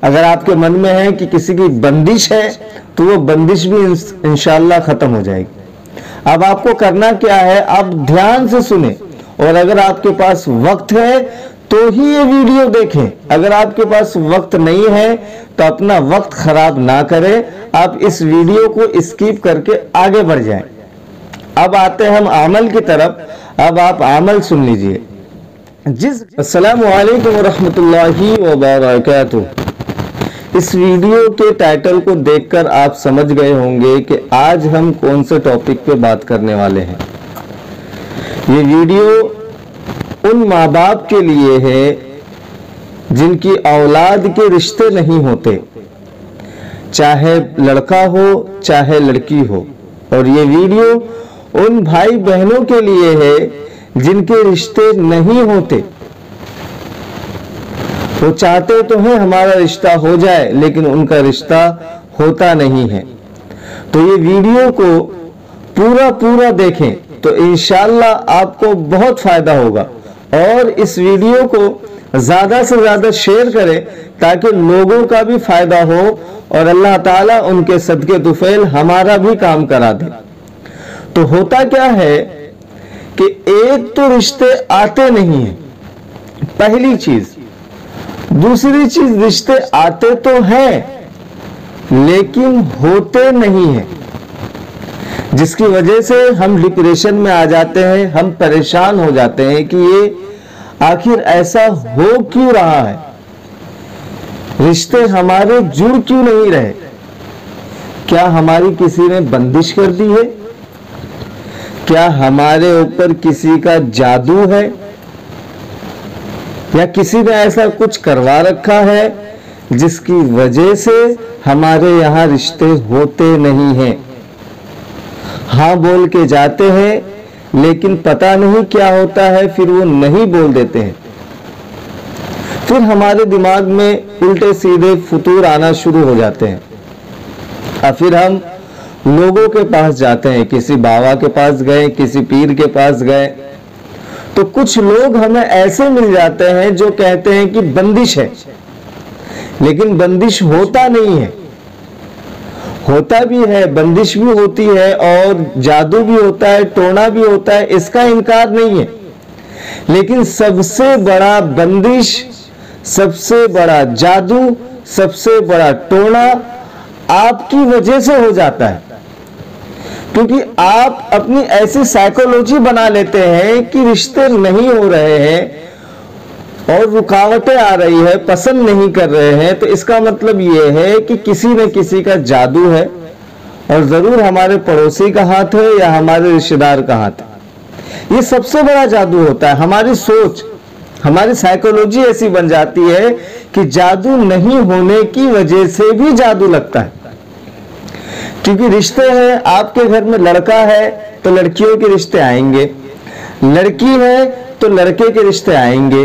अगर आपके मन में है कि किसी की बंदिश है तो वो बंदिश भी इंशाअल्लाह खत्म हो जाएगी। अब आपको करना क्या है, आप ध्यान से सुने और अगर आपके पास वक्त है तो ही ये वीडियो देखें। अगर आपके पास वक्त नहीं है तो अपना वक्त खराब ना करें, आप इस वीडियो को स्किप करके आगे बढ़ जाएं। अब आते हैं हम अमल की तरफ। अब आप अमल सुन लीजिए। अस्सलामु अलैकुम वरहमतुल्लाहि वबरकातुहू। इस वीडियो के टाइटल को देखकर आप समझ गए होंगे कि आज हम कौन से टॉपिक पे बात करने वाले हैं। ये वीडियो उन माँ बाप के लिए है जिनकी औलाद के रिश्ते नहीं होते, चाहे लड़का हो चाहे लड़की हो। और ये वीडियो उन भाई बहनों के लिए है जिनके रिश्ते नहीं होते। वो चाहते तो हैं हमारा रिश्ता हो जाए, लेकिन उनका रिश्ता होता नहीं है। तो ये वीडियो को पूरा देखें तो इंशाअल्लाह आपको बहुत फायदा होगा। और इस वीडियो को ज्यादा से ज्यादा शेयर करें ताकि लोगों का भी फायदा हो और अल्लाह ताला उनके सदके तुफैल हमारा भी काम करा दे। तो होता क्या है कि एक तो रिश्ते आते नहीं है, पहली चीज। दूसरी चीज, रिश्ते आते तो हैं लेकिन होते नहीं हैं, जिसकी वजह से हम डिप्रेशन में आ जाते हैं, हम परेशान हो जाते हैं कि ये आखिर ऐसा हो क्यों रहा है, रिश्ते हमारे जुड़ क्यों नहीं रहे। क्या हमारी किसी ने बंदिश कर दी है? क्या हमारे ऊपर किसी का जादू है, या किसी ने ऐसा कुछ करवा रखा है जिसकी वजह से हमारे यहाँ रिश्ते होते नहीं हैं। हाँ बोल के जाते हैं लेकिन पता नहीं क्या होता है, फिर वो नहीं बोल देते हैं। फिर हमारे दिमाग में उल्टे सीधे फतूर आना शुरू हो जाते हैं और फिर हम लोगों के पास जाते हैं, किसी बाबा के पास गए, किसी पीर के पास गए, तो कुछ लोग हमें ऐसे मिल जाते हैं जो कहते हैं कि बंदिश है, लेकिन बंदिश होता नहीं है। होता भी है, बंदिश भी होती है और जादू भी होता है, टोना भी होता है, इसका इनकार नहीं है। लेकिन सबसे बड़ा बंदिश, सबसे बड़ा जादू, सबसे बड़ा टोना आपकी वजह से हो जाता है, क्योंकि आप अपनी ऐसी साइकोलॉजी बना लेते हैं कि रिश्ते नहीं हो रहे हैं और रुकावटें आ रही है, पसंद नहीं कर रहे हैं। तो इसका मतलब ये है कि किसी न किसी का जादू है और जरूर हमारे पड़ोसी का हाथ है या हमारे रिश्तेदार का हाथ है। ये सबसे बड़ा जादू होता है। हमारी सोच, हमारी साइकोलॉजी ऐसी बन जाती है कि जादू नहीं होने की वजह से भी जादू लगता है। क्योंकि रिश्ते हैं, आपके घर में लड़का है तो लड़कियों के रिश्ते आएंगे, लड़की है तो लड़के के रिश्ते आएंगे,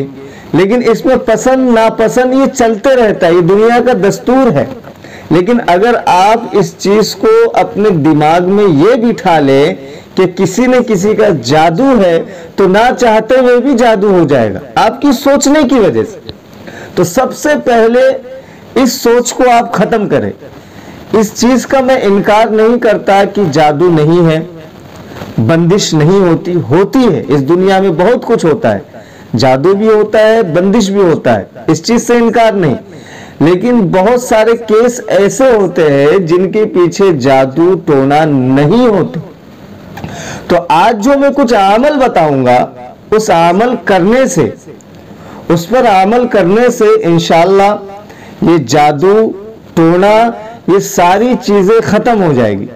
लेकिन इसमें पसंद नापसंद ये चलते रहता है, ये दुनिया का दस्तूर है। लेकिन अगर आप इस चीज को अपने दिमाग में ये बिठा ले कि किसी न किसी का जादू है, तो ना चाहते हुए भी जादू हो जाएगा आपकी सोचने की वजह से। तो सबसे पहले इस सोच को आप खत्म करें। इस चीज का मैं इनकार नहीं करता कि जादू नहीं है, बंदिश नहीं होती, होती है। इस दुनिया में बहुत कुछ होता है, जादू भी होता है, बंदिश भी होता है, इस चीज से इनकार नहीं। लेकिन बहुत सारे केस ऐसे होते हैं जिनके पीछे जादू टोना नहीं होते। तो आज जो मैं कुछ अमल बताऊंगा, उस अमल करने से, उस पर अमल करने से इंशाअल्लाह ये जादू टोना ये सारी चीजें खत्म हो जाएगी।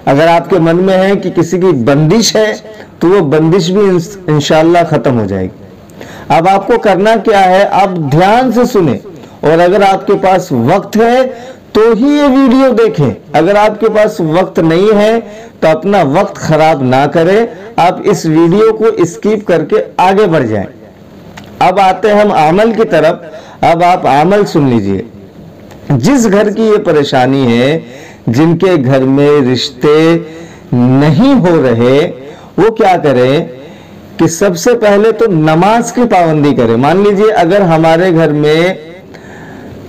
अगर आपके मन में है कि किसी की बंदिश है तो वो बंदिश भी इंशाअल्लाह खत्म हो जाएगी। अब आपको करना क्या है, आप ध्यान से सुने और अगर आपके पास वक्त है तो ही ये वीडियो देखें। अगर आपके पास वक्त नहीं है तो अपना वक्त खराब ना करें, आप इस वीडियो को स्किप करके आगे बढ़ जाएं। अब आते हैं हम अमल की तरफ। अब आप अमल सुन लीजिए। जिस घर की ये परेशानी है, जिनके घर में रिश्ते नहीं हो रहे, वो क्या करें कि सबसे पहले तो नमाज की पाबंदी करें। मान लीजिए अगर हमारे घर में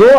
2